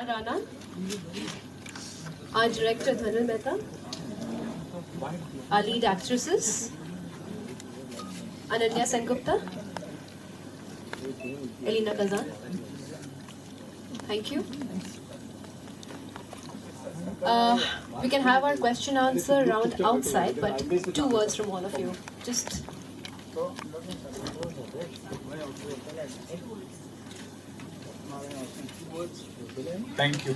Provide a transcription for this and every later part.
Kunal Rana, our director Dhanil Mehta, our lead actresses Ananya Sengupta, Elena Kazan. Thank you. We can have our question answer round outside, but 2 words from all of you. Just. Thank you.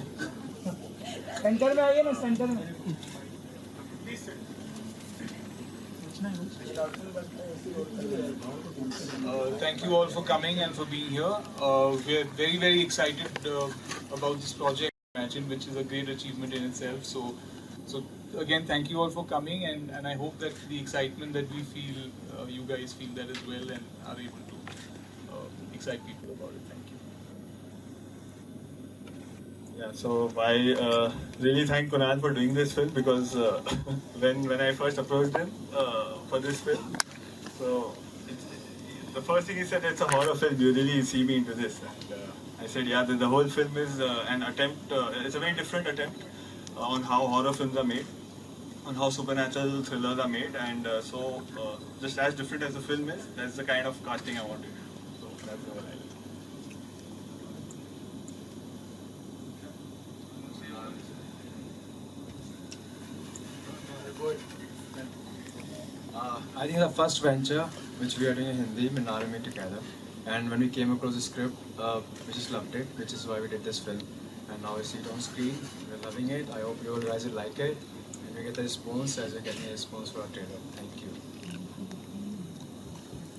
Centre में आइए ना centre में Thank you all for coming and for being here. We are very, very excited about this project, Imagine, which is a great achievement in itself. So again, thank you all for coming, and I hope that the excitement that we feel, you guys feel that as well, and are able to excite people about it. Thank you. Yeah, so I really thank Kunal for doing this film because when I first approached him for this film, so the first thing he said, it's a horror film, you really see me into this. And I said, yeah, the whole film is an attempt, it's a very different attempt on how horror films are made, on how supernatural thrillers are made, and just as different as the film is, that's the kind of casting I wanted. So that's the whole idea. I think the first venture which we are doing in Hindi, Minarami together, and when we came across the script, we just loved it, which is why we did this film. And now we see it on screen, we're loving it. I hope you all guys will like it, and we get the response as we're getting a response for our trailer. Thank you.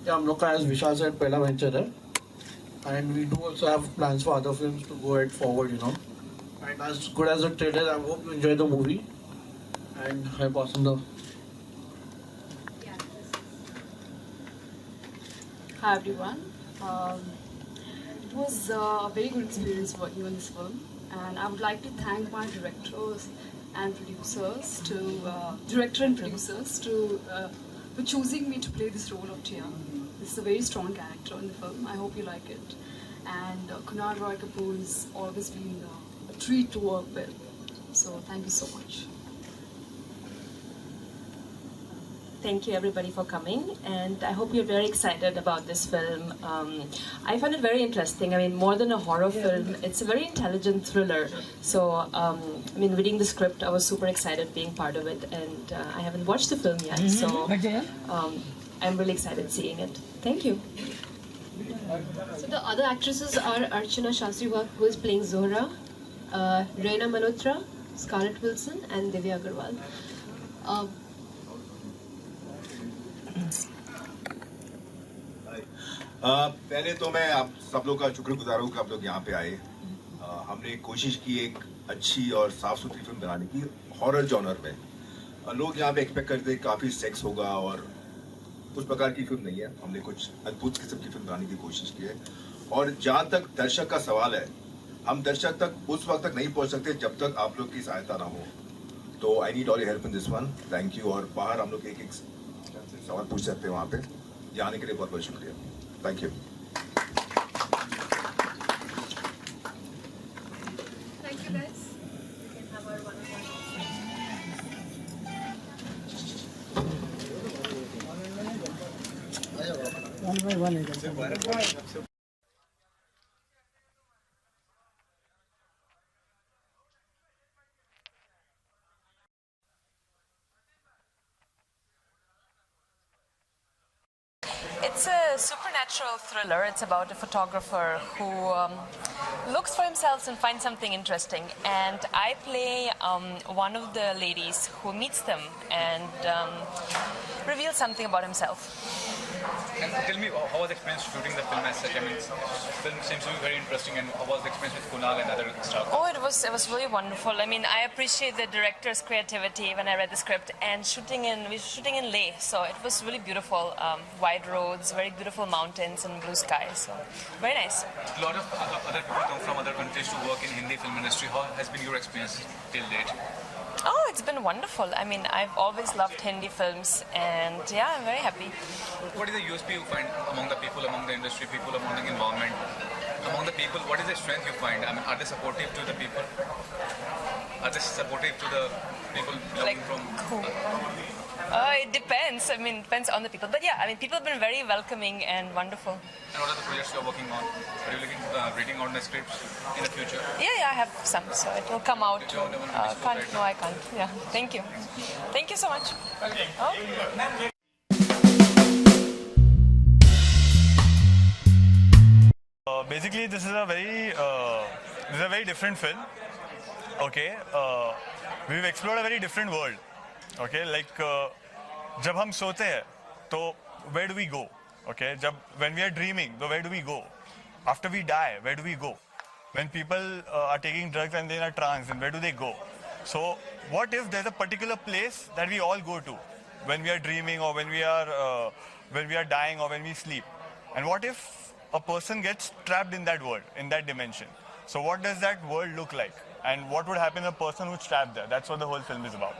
Yeah, हम लोग का as Vishal said पहला venture है, and we do also have plans for other films to go ahead forward, you know. And as good as the trailer, I hope you enjoy the movie, and I pass on the. Hi everyone. It was a very good experience working on this film, and I would like to thank my director and producers for choosing me to play this role of Tia. This is a very strong character in the film. I hope you like it. And Kunal Roy Kapoor has always been a treat to work with. So thank you so much. Thank you everybody for coming, and I hope you're very excited about this film. I found it very interesting. I mean, more than a horror film, it's a very intelligent thriller. So, I mean, reading the script, I was super excited being part of it, and I haven't watched the film yet, so I'm really excited seeing it. Thank you. So the other actresses are Archana Shastri, who is playing Zohra, Reina Malhotra, Scarlett Wilson, and Divya Agarwal. पहले तो मैं आप सब लोग का शुक्रगुजार हूँ कि आप लोग यहाँ पे आए। हमने कोशिश की एक अच्छी और साफ सुथरी फिल्म बनाने की हॉरर जॉनर में। लोग यहाँ पे एक्सपेक्ट करते हैं काफ़ी सेक्स होगा और उस प्रकार की फिल्म नहीं है। हमने कुछ अद्भुत किस्म की फिल्म बनाने की कोशिश की है। और जहाँ तक दर्शक का सवाल है, हम दर्शक तक उस वक्त तक नहीं पहुँच सकते जब तक आप लोग की सहायता ना हो। तो I need all your help in this one. Thank you. और बाहर हम लोग एक एक सवाल पूछ सकते हैं वहाँ पे। यहाँ आने के लिए बहुत बहुत शुक्रिया। Thank you. Thank you guys. We can have our One by one. It's a supernatural thriller. It's about a photographer who looks for himself and finds something interesting. And I play one of the ladies who meets them and reveals something about himself. And tell me, how was the experience shooting the film as such? I mean, the film seems to be very interesting, and how was the experience with Kunal and other stars? Oh, it was really wonderful. I mean, I appreciate the director's creativity when I read the script, and we were shooting in Leh, so it was really beautiful. Wide roads, very beautiful mountains and blue skies, so very nice. A lot of other people come from other countries to work in Hindi film industry. How has been your experience till date? Oh, it's been wonderful. I mean, I've always loved Hindi films, and yeah, I'm very happy. What is the USP you find among the people, among the industry, people, among the environment? among the people, what is the strength you find? I mean, are they supportive to the people? Are they supportive to the people belonging from? It depends. I mean, depends on the people. But yeah, I mean, people have been very welcoming and wonderful. And what are the projects you're working on? Are you reading on the scripts in the future? Yeah, I have some, so it will come out. You don't want to disclose right No, I can't. Yeah, thank you. Thank you so much. Basically, this is a very different film. Okay, we've explored a very different world. Okay, like जब हम सोते हैं, तो where do we go? Okay, when we are dreaming, so where do we go? After we die, where do we go? When people are taking drugs and they're in a trance, then where do they go? So, what if there's a particular place that we all go to when we are dreaming, or when we are dying, or when we sleep? And what if a person gets trapped in that world, in that dimension? So, what does that world look like? And what would happen to a person who's trapped there? That's what the whole film is about.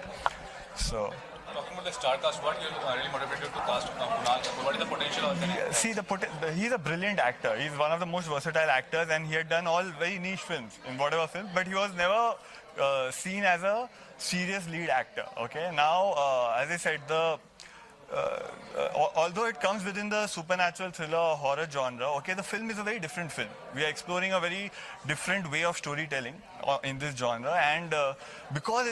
So. Talking about the star cast, what you're really motivated to cast Kunal Kapoor? What is the potential of the? See, he's a brilliant actor. He's one of the most versatile actors, and he had done all very niche films in whatever film, but he was never seen as a serious lead actor. Okay, now as I said, although it comes within the supernatural thriller or horror genre, okay, the film is a very different film. We are exploring a very different way of storytelling in this genre, and because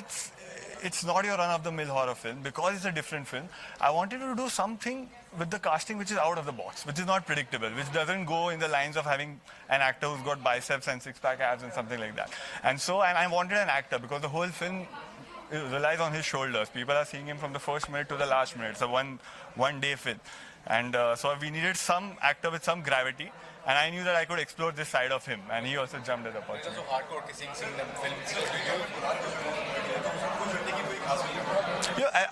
it's not your run-of-the-mill horror film, because it's a different film, I wanted to do something with the casting which is out of the box, which is not predictable, which doesn't go in the lines of having an actor who's got biceps and six-pack abs and something like that. And I wanted an actor, because the whole film relies on his shoulders. People are seeing him from the first minute to the last minute. It's a one-day film. And so we needed some actor with some gravity, and I knew that I could explore this side of him, and he also jumped at the opportunity. It's also hardcore seeing them films.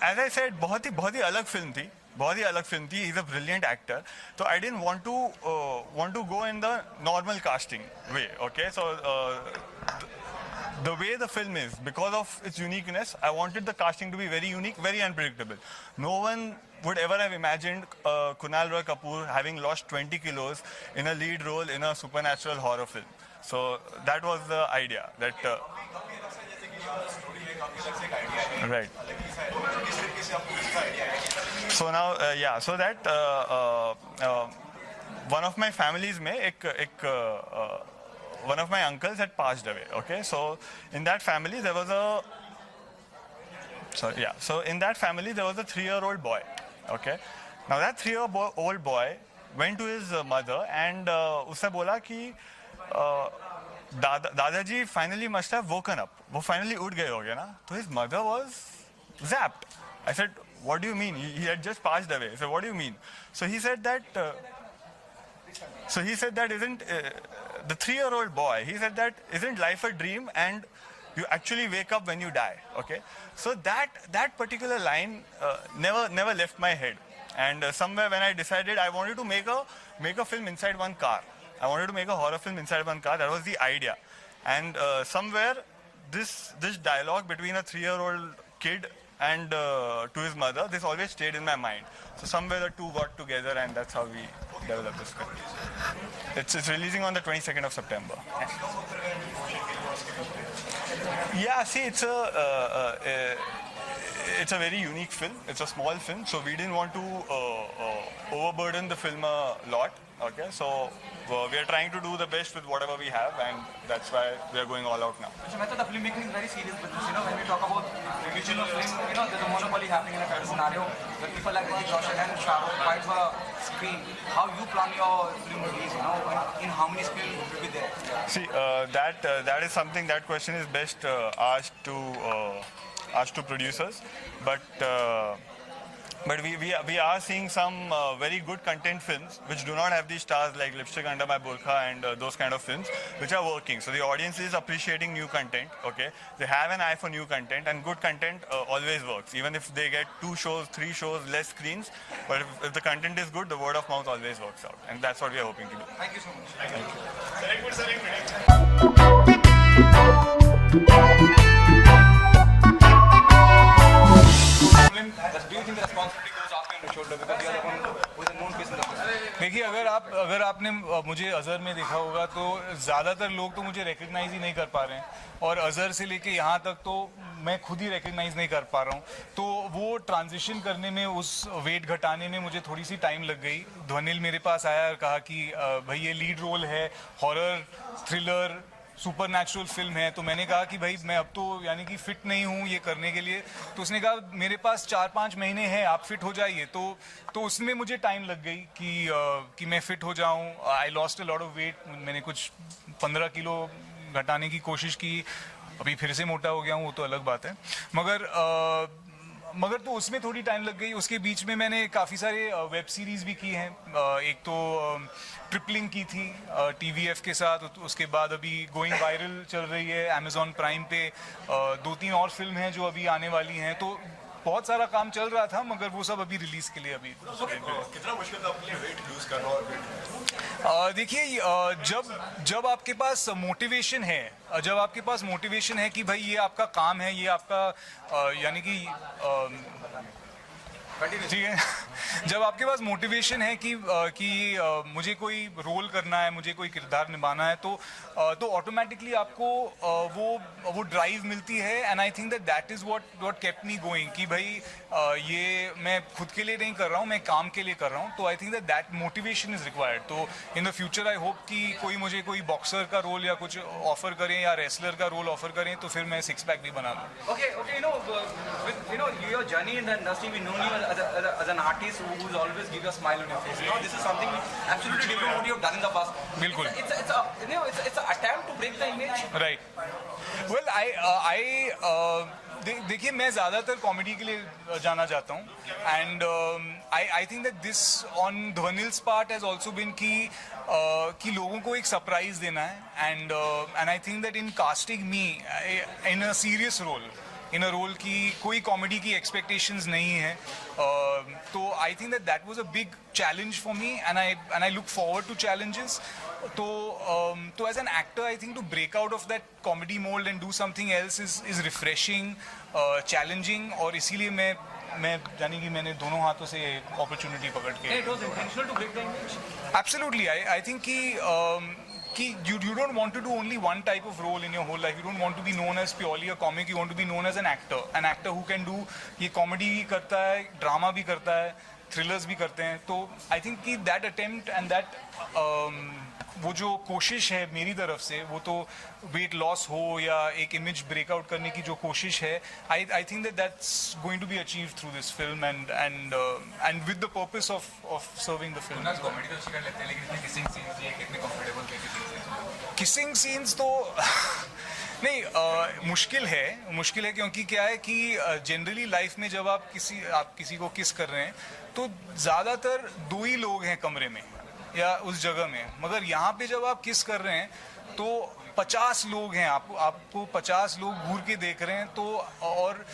As I said, बहुत ही अलग film थी. He's a brilliant actor. So I didn't want to go in the normal casting way. Okay, so the way the film is, because of its uniqueness, I wanted the casting to be very unique, very unpredictable. No one would ever have imagined Kunal Roy Kapoor having lost 20 kilos in a lead role in a supernatural horror film. So that was the idea. That right. So now, so that one of my families one of my uncles had passed away. Okay, so in that family there was a 3-year-old boy. Okay, now that 3-year-old boy went to his mother and उससे बोला कि दादाजी finally must have woken up. वो finally उठ गए होंगे ना? So his mother was zapped. I said, what do you mean? He had just passed away. I said, what do you mean? So he said that isn't the 3-year-old boy, he said that isn't life a dream and you actually wake up when you die. Okay, so that particular line never left my head. And somewhere when I decided I wanted to make a film inside one car, I wanted to make a horror film inside one car. That was the idea. And somewhere this dialogue between a 3-year-old kid and to his mother, this always stayed in my mind. So somewhere the two got together, and that's how we developed this film. It's releasing on the 22nd of September. Yeah, see, it's a very unique film. It's a small film, so we didn't want to overburden the film a lot. Okay, so we are trying to do the best with whatever we have, and that's why we are going all out now. So, Mehta, the filmmaking is very serious business. When we talk about regional film, there's a monopoly happening in a kind of scenario where people like Hrithik Roshan and Shah Rukh fight for screen. How you plan your film release? In how many screens will be there? See, that is something, that question is best asked to producers, but we are seeing some very good content films which do not have these stars like Lipstick Under My Burqa and those kind of films, which are working. So the audience is appreciating new content. Okay, they have an eye for new content, and good content always works. Even if they get 2 shows, 3 shows, less screens, but if the content is good, the word of mouth always works out, and that's what we are hoping to do. Thank you so much. Do you think the responsibility goes off your shoulder because you are the one who is a known face in the film? देखिए, अगर आप अगर आपने मुझे अजहर में देखा होगा तो ज़्यादातर लोग तो मुझे रिकग्नाइज ही नहीं कर पा रहे हैं, और अजहर से लेके यहाँ तक तो मैं खुद ही रिकग्नाइज नहीं कर पा रहा हूँ। तो वो ट्रांजिशन करने में, उस वेट घटाने में मुझे थोड़ी सी टाइम लग गई। ध्वनिल मेरे पास आया और कहा कि भाई ये लीड रोल है, horror thriller super natural film है, तो मैंने कहा कि भाई मैं अब तो यानी कि फिट नहीं हूँ ये करने के लिए। तो उसने कहा मेरे पास 4-5 महीने हैं, आप फिट हो जाइए। तो उसमें मुझे टाइम लग गई कि मैं फिट हो जाऊँ। I lost a lot of weight, मैंने कुछ 15 किलो घटाने की कोशिश की, अभी फिर से मोटा हो गया हूँ, वो तो अलग बात है। मगर तो उसमें थोड़ी टाइम लग गई। उसके बीच में मैंने काफ़ी सारे वेब सीरीज़ भी की हैं। एक तो ट्रिपलिंग की थी TVF के साथ, उसके बाद अभी गोइंग वायरल चल रही है Amazon प्राइम पे। 2-3 और फिल्म हैं जो अभी आने वाली हैं, तो बहुत सारा काम चल रहा था, मगर वो सब अभी रिलीज के लिए अभी। कितना मुश्किल था अपने वेट लूज करना और देखिए, जब आपके पास मोटिवेशन है, कि भाई ये आपका काम है, ये आपका यानी कि ठीक है, जब आपके पास मोटिवेशन है कि मुझे कोई रोल करना है, मुझे कोई किरदार निभाना है, तो ऑटोमेटिकली आपको वो ड्राइव मिलती है। And I think that is what kept me going, कि भाई ये मैं खुद के लिए नहीं कर रहा हूँ, मैं काम के लिए कर रहा हूँ। तो I think that motivation is required. तो in the future I hope कि कोई मुझे कोई बॉक्सर का रोल या कुछ ऑफर करें या रेसलर का रोल ऑफर करें, तो फिर मैं 6 पैक भी बना लूँ। Okay, with your journey in the industry, we know you as an artist who's always give a smile on your face. This is something absolutely different what you have done in the past. बिल्कुल। It's an attempt to break the image. Right. Well, देखिए, मैं ज़्यादातर comedy के लिए जाना चाहता हूँ, and I think that this on Dhvanil's part has also been कि लोगों को एक सरप्राइज देना है। And I think that in casting me in a serious role, in a role की कोई कॉमेडी की एक्सपेक्टेशंस नहीं है, तो I think that was a big challenge for me, and I look forward to challenges. तो as an actor I think to break out of that comedy mould and do something else is refreshing, challenging, और इसीलिए मैं यानी कि मैंने दोनों हाथों से अपॉर्चुनिटी पकड़ के। It was intentional to break the image. Absolutely, I think कि you don't want to do only one type of role in your whole life. You don't want to be known as purely a comic. You want to be known as an actor who can do ये comedy भी करता है, drama भी करता है, thrillers भी करते हैं। तो I think कि that attempt and that वो जो कोशिश है मेरी तरफ से, वो तो वेट लॉस हो या एक इमेज ब्रेकआउट करने की जो कोशिश है, I think that's going to be achieve through this film and with the purpose of serving the film. Comedy तो अच्छी कर लेते हैं, लेकिन किसिंग सीन्स ये कितने कंफर्टेबल थे? किसिंग सीन्स तो नहीं, मुश्किल है क्योंकि क्या है कि जनरली लाइफ में जब आप किसी को किस कर रहे हैं, तो ज़्यादातर 2 ही लोग हैं कमरे में या उस जगह में, मगर यहाँ पे जब आप किस कर रहे हैं तो 50 लोग हैं, आपको 50 लोग घूर के देख रहे हैं। तो और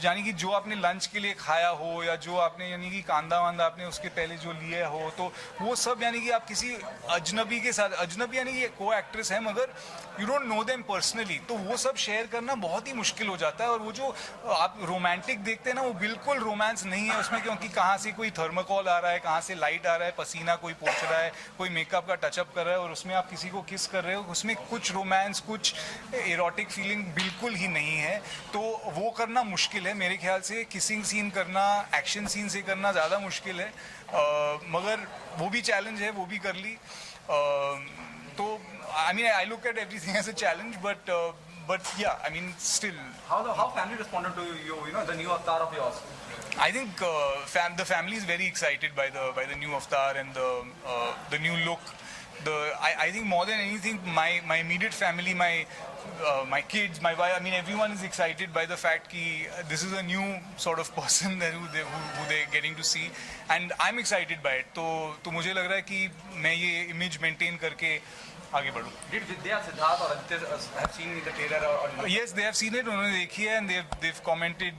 यानी कि जो आपने लंच के लिए खाया हो या जो आपने यानी कि कांदा वांदा आपने उसके पहले जो लिया हो, तो वो सब यानी कि आप किसी अजनबी के साथ, अजनबी यानी कि को एक्ट्रेस है मगर you don't know them personally, तो वो सब शेयर करना बहुत ही मुश्किल हो जाता है। और वो जो आप रोमांटिक देखते हैं ना, वो बिल्कुल रोमांस नहीं है उसमें, क्योंकि कहाँ से कोई थर्माकोल आ रहा है, कहाँ से लाइट आ रहा है, पसीना कोई पोंछ रहा है, कोई मेकअप का टचअप कर रहा है, और उसमें आप किसी को किस कर रहे हो, उसमें कुछ रोमांस, कुछ एरोटिक फीलिंग बिल्कुल ही नहीं है। तो वो करना मुश्किल है मेरे ख्याल से। किसिंग सीन करना एक्शन सीन से करना ज़्यादा मुश्किल है, मगर वो भी चैलेंज है, वो भी कर ली। तो I mean, I look at everything as a challenge, but yeah, I mean, still. How family responded to you? The new avatar of yours. I think the family is very excited by the new avatar and the new look. I think more than anything, my immediate family, my kids, my wife, I mean, everyone is excited by the fact that this is a new sort of person that who they're getting to see, and I'm excited by it. तो मुझे लग रहा है कि मैं ये image maintain करके आगे बढ़ूँ. Did Vidya, Siddharth or Aditya have seen the trailer or not? Yes, they have seen it. उन्होंने देखी है and they've commented.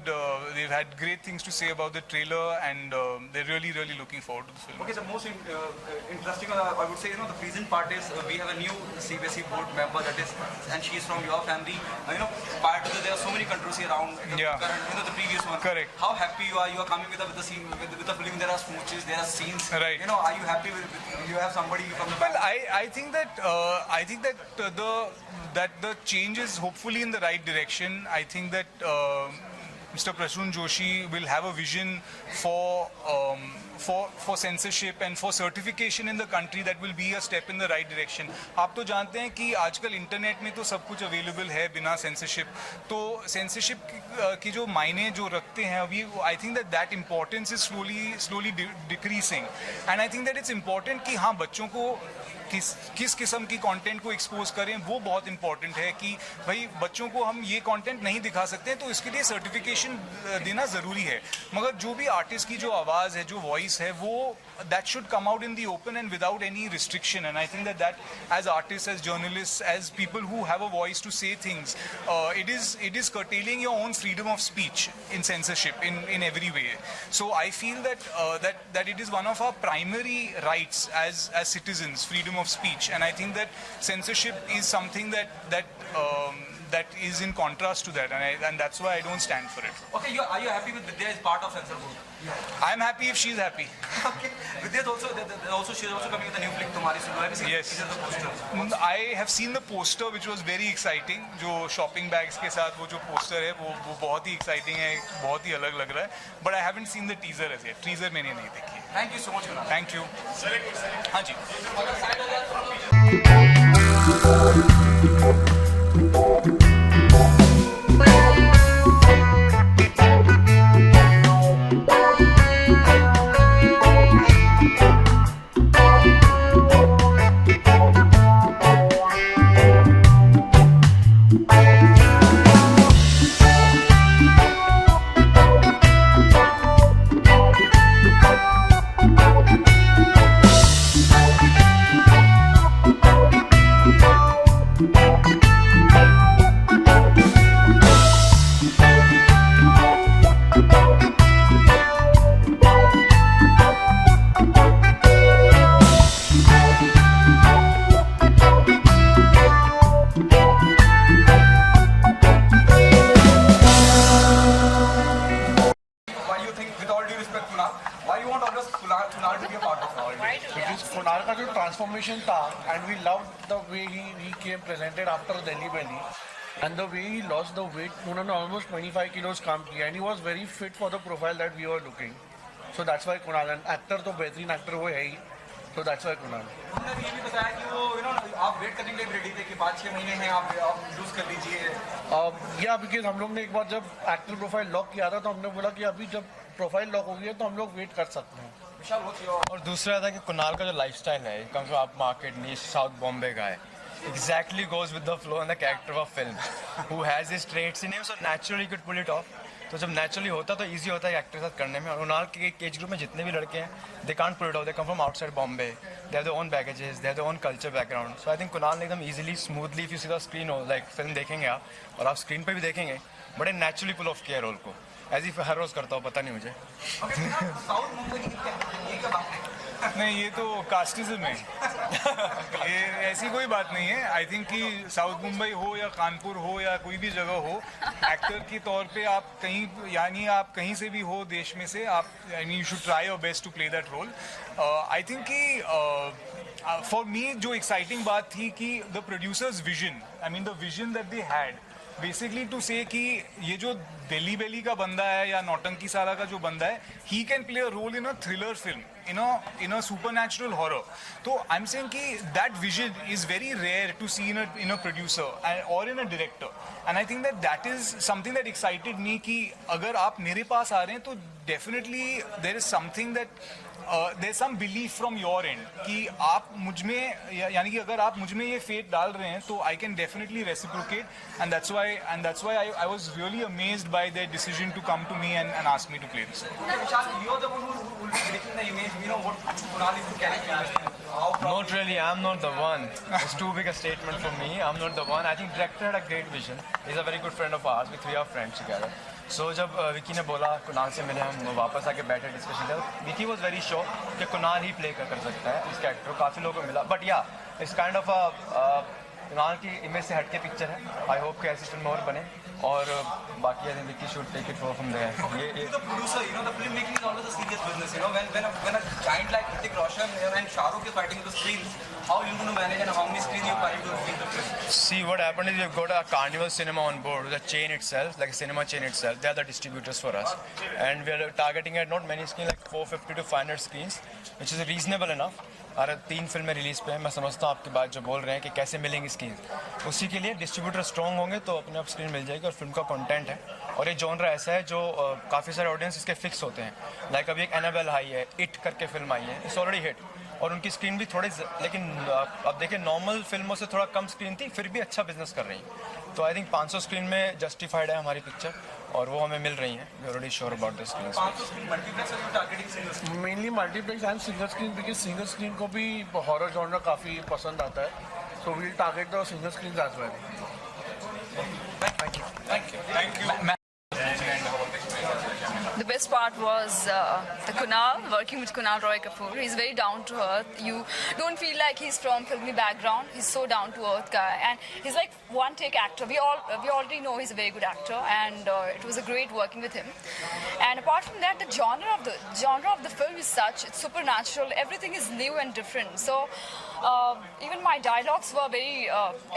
They've had great things to say about the trailer and they're really looking forward to the film. Okay, the most interesting, I would say, the pleasant part is we have a new CBSE board member that is, and she is from your family. Prior to this, there are so many controversy around the current, the previous one. Correct. How happy you are coming with the scene, with the film. There are smooches, there are scenes. Right. Are you happy with you have somebody from the Well, I think that the change is hopefully in the right direction. I think that Mr. Prasoon Joshi will have a vision for censorship and for certification in the country that will be a step in the right direction. आप तो जानते हैं कि आजकल internet में तो सब कुछ अवेलेबल है बिना censorship. तो censorship की जो मायने जो रखते हैं अभी, I think that importance is slowly decreasing. And I think that it's important कि हाँ बच्चों को किस किस्म की कंटेंट को एक्सपोज करें, वो बहुत इंपॉर्टेंट है कि भाई बच्चों को हम ये कंटेंट नहीं दिखा सकते हैं तो इसके लिए सर्टिफिकेशन देना ज़रूरी है. मगर जो भी आर्टिस्ट की जो आवाज़ है, जो वॉइस है, वो that should come out in the open and without any restriction. And I think that as artists, as journalists, as people who have a voice to say things, it is curtailing your own freedom of speech in censorship in every way. So I feel that it is one of our primary rights as citizens, freedom of speech. And I think that censorship is something that is in contrast to that, and that's why I don't stand for it. Okay, are you happy with Vidya as part of Censor Board? I'm happy if she's happy. Okay, Vidya she's also coming with a new flick, Tumhari Sunu. Have you seen Yes. the poster? I have seen the poster, which was very exciting. जो shopping bags के साथ वो जो poster है, वो बहुत ही exciting है, बहुत ही अलग लग रहा है. But I haven't seen the teaser as yet. Teaser मैंने नहीं देखी है. Thank you so much, Kunal. Thank you. हाँ जी. transformation था, and we loved the way he came presented after Delhi Belly, and the way he lost the weight. उन्होंने almost 25 kilos काम किया, and he was very fit for the profile that we were looking. So that's why Kunal, and actor तो बेहतरीन actor वो है ही, so that's why Kunal. हमने ये भी बताया कि वो आप वेट करने के लिए रेडी थे कि 5-6 महीने हैं आप लूज कर लीजिए. या बिकॉज हम लोग ने एक बार जब एक्टर प्रोफाइल लॉक किया था तो हमने बोला कि अभी जब प्रोफाइल लॉक हो गई है तो हम लोग वेट कर सकते हैं. और दूसरा था कि कुणाल का जो लाइफस्टाइल है, कम से कम आप मार्केट नीश साउथ बॉम्बे का है, exactly goes with the flow and the character of film, who has his traits in him, so naturally could pull it off. तो जब नेचुरली होता तो इजी होता है एक्टर के साथ करने में. और कुणाल के एज ग्रुप में जितने भी लड़के हैं, they can't pull it off, they come from outside Bombay, they have their own baggages, they have their own culture background. So I think Kunal ने एकदम easily smoothly, if you see the screen हो, like film देखेंगे आप और आप screen पे भी देखेंगे, बड़े नेचुरली पुल ऑफ किया रोल को, एज इफ हर रोज करता हूँ, पता नहीं मुझे. नहीं, ये तो कास्टिज्म है. ये ऐसी कोई बात नहीं है. आई थिंक कि साउथ मुंबई हो या कानपुर हो या कोई भी जगह हो, एक्टर के तौर पे आप कहीं, यानी आप कहीं से भी हो देश में से, आप यानी you should try your best to play that role. I think कि फॉर मी जो एक्साइटिंग बात थी कि the producers vision, I mean the vision that they had, basically to say कि ये जो दिल्ली बेली का बंदा है या नौटंकी सारा का जो बंदा है, he can play a role in a thriller film, in a supernatural horror. So I'm saying कि that vision is very rare to see in a producer or in a director, and I think that is something that excited me कि अगर आप मेरे पास आ रहे हैं तो definitely there is something that there's some belief from your end कि आप मुझ में, यानी कि अगर आप मुझ में ये faith डाल रहे हैं तो I can definitely reciprocate, and that's why I was really amazed by their decision to come to me and ask me to play this. Vishal, you're the one who will be making the image. You know what Kunal is to carry how proud? Not really, I'm not the one. It's too big a statement for me. I'm not the one. I think director had a great vision. He's a very good friend of ours. We three are friends together. So जब विकी ने बोला कुणाल से मिले हम वापस आके बैठे discussion कर विकी वाज वेरी श्योर कि कुणाल ही प्ले कर सकता है इस कैरेक्टर को काफ़ी लोगों को मिला बट या इट्स काइंड ऑफ कुणाल की इमेज से हटके पिक्चर है आई होप कि ऐसी फिल्म और बने और बाकी I Vicky should take it from there ये The producer, the filmmaking is always a serious business. When a giant like Hrithik Roshan and Shah Rukh is fighting the screens, how are you going to manage and how many screens you planning to release the film? See, what happened is we've got a Carnival Cinema on board, the chain itself, like a cinema chain itself. They are the distributors for us. And we are targeting at not many screens, like 450 to 500 screens, which is reasonable enough. हमारे 3 फिल्में release पे हैं मैं समझता हूँ आपकी बात जो बोल रहे हैं कि कैसे मिलेंगी स्क्रीन उसी के लिए डिस्ट्रीब्यूटर स्ट्रॉन्ग होंगे तो अपने आप स्क्रीन मिल जाएगी और फिल्म का कंटेंट है और ये जॉनरा ऐसा है जो काफ़ी सारे ऑडियंस इसके फिक्स होते हैं लाइक अभी एक एनाबेल आई है इट करके फिल्म आई है इट्स ऑलरेडी हिट और उनकी स्क्रीन भी थोड़ी लेकिन अब देखिए नॉर्मल फिल्मों से थोड़ा कम स्क्रीन थी फिर भी अच्छा बिजनेस कर रही हैं तो आई थिंक 500 स्क्रीन में जस्टिफाइड है हमारी पिक्चर और वो हमें मिल रही हैं we already sure about the screen 500 screen multiplex are you targeting single screen? Mainly multiplex and single screen because single screen को भी हॉरर जॉनर काफ़ी पसंद आता है so we'll target the single screen as well Thank you. The best part was the Kunal, working with Kunal Roy Kapoor. He's very down to earth. You don't feel like he's from filmy background. He's so down to earth guy, and he's like one take actor. We already know he's a very good actor, and it was a great working with him. And apart from that, the genre of the film is such it's supernatural. Everything is new and different. So even my dialogues were very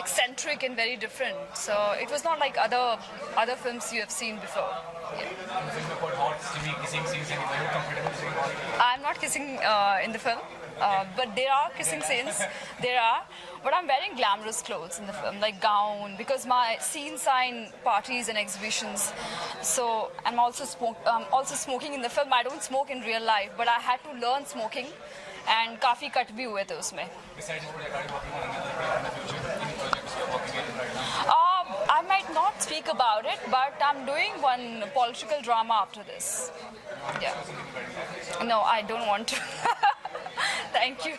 eccentric and very different. So it was not like other films you have seen before. I'm not kissing in the film, but there are kissing scenes. But I'm wearing glamorous clothes in the film, like gown, because my scenes are in parties and exhibitions. So I'm also smoking in the film. I don't smoke in real life, but I had to learn smoking, and काफी cut भी हुए थे उसमें. I might not speak about it, but I'm doing one political drama after this. Yeah. No, I don't want to. Thank you.